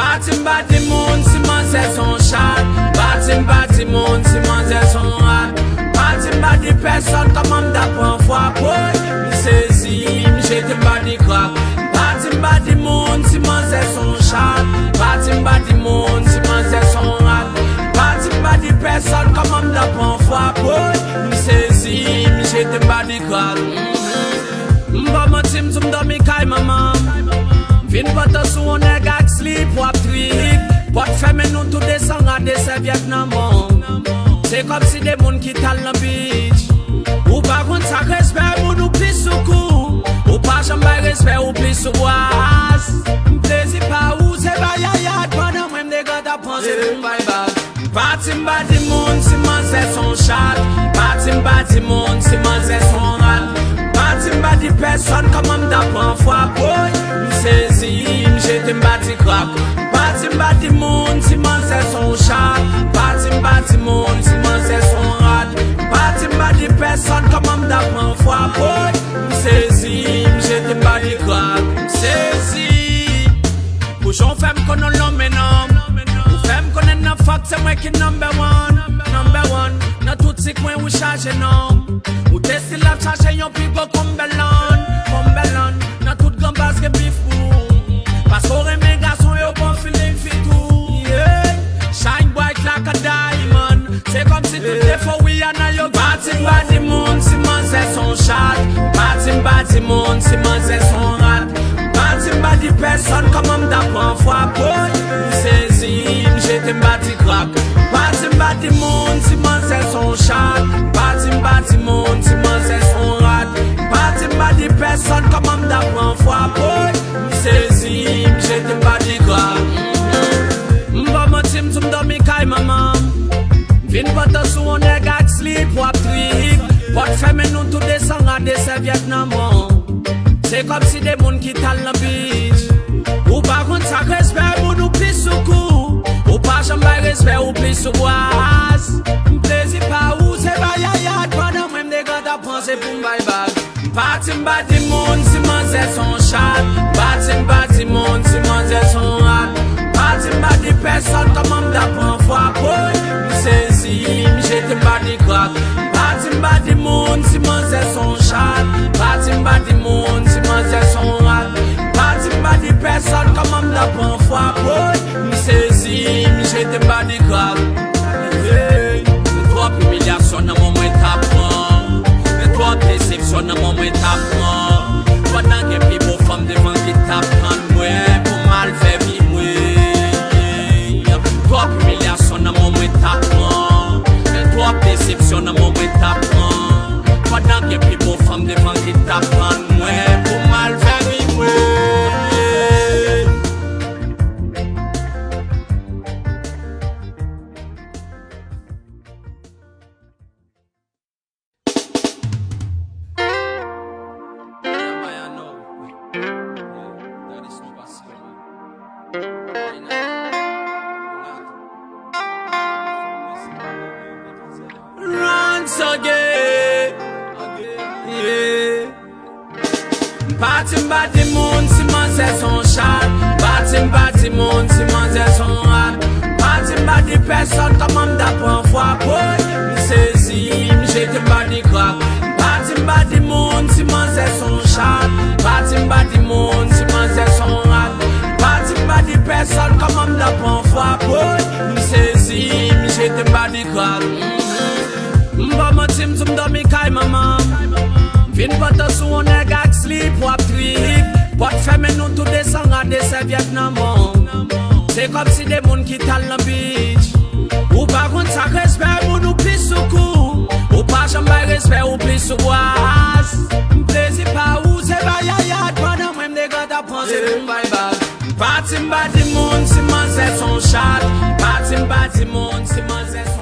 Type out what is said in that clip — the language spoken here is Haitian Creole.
Batim moun, si man c'est son chat. Batim moun, si man c'est son rat. Batim personne comme on d'apprend fois boy. Me saisi, me jette body crack. Batim moun, si man c'est son chat. Batim moun, si man c'est son rat. Batim personne comme on d'apprend fois boy. Me saisi, me jette body crack. Mba mentim zum dormi kay maman. Vin bata sou on nèg ak slip wap trick. Pot femme nou tout descend à des serviettes nan mon. C'est comme si des moun qui tal nan beach. Ou pas contre ça respect moun ou plis sou kou. Ou pas jamais respect ou plis sou boise. M'plaisir pas ou c'est pas yaya. Pendant même des gars t'a pensé pour bye bye. Batim moun si man c'est son chat. Batim moun si man c'est son rat. Batim personne comme on d'apprend fois boy. M'saisi, m'jette m'bati crack. Batim moun si man c'est son chat. Batim moun si man c'est son rat. Batim personne comme on d'apprend fois boy. M'saisi, m'jette m'bati crack. M'saisi, bouchon femme qu'on a l'homme ou femme qu'on a n'a fuck c'est moi qui number one. Dans tout ces coins où charge non. Ou tester la charge yon pipo comme bellon. Dans toute grand basket bifou. Parce qu'on aime les garçons et au bon feeling fit tout. Yeah. Shine bright like a diamond. C'est comme si tout est faux oui y'en a yo. Batim moun si man c'est son chat. Batim moun si man c'est son rat. Batim personne comme on d'apprend fois boy. M'saisi, m'jette m'bati crack. Batim moun si man c'est son chat. Batim moun si man c'est son rat. Batim personne comme on d'apprend fois boy. M'saisi, m'jette m'bati crack. Mba mentim zum dormi kay maman. Vin bata sou on nèg ak slip wap trick. Pot femme nou tout descend à des serviettes nan mon. C'est comme si des moun qui tal nan beach. Ou pas contre ça respect moun ou plis sou kou. Ou pas jamais respect ou plis sou boise. M'plaisir pas ou c'est pas yaya. Pendant même des gars t'a pensé pour m'bay bag. Batim moun si man c'est son chat. Batim moun si man c'est son rat. Batim personne comme on d'apprend fois boy. M'saisi, m'jette m'bati crack. Batim moun si man c'est son chat. Batim moun si man c'est son rat. Batim personne comme on d'apprend fois boy. M'saisi, m'jette m'bati crack. Hey. Trop humiliation dans mon t'apprend. Trop déception dans mon t'apprend. Pendant que people femmes devant qui t'apprennent pour mal faire vivre. Trop humiliation dans mon t'apprend. Trop déception dans mon t'apprend. Pendant que people femmes devant qui t'apprennent pour mal faire vivre. Batim moun si man c'est son chat. Batim moun si man c'est son rat. Batim personne comme on d'apprend fois boy. M'saisi, m'jette m'bati crack. Batim moun si man c'est son chat. Batim moun si man c'est son rat. Batim personne comme on d'apprend fois boy. M'saisi, m'jette m'bati crack. Mba mentim zum dormi kay maman. Vin bata sou on nèg ak slip wap trick. Pot femme nou tout descend à des serviettes nan mon. C'est comme si des moun qui tal nan beach. Ou pas contre ça respect moun ou plis sou kou. Ou pas jamais respect ou plis sou boise. M'plaisir pas ou c'est pas yaya. Pendant même des gars t'a pensé pour m'bay bag. Batim moun si man c'est son chat. Batim moun si man c'est son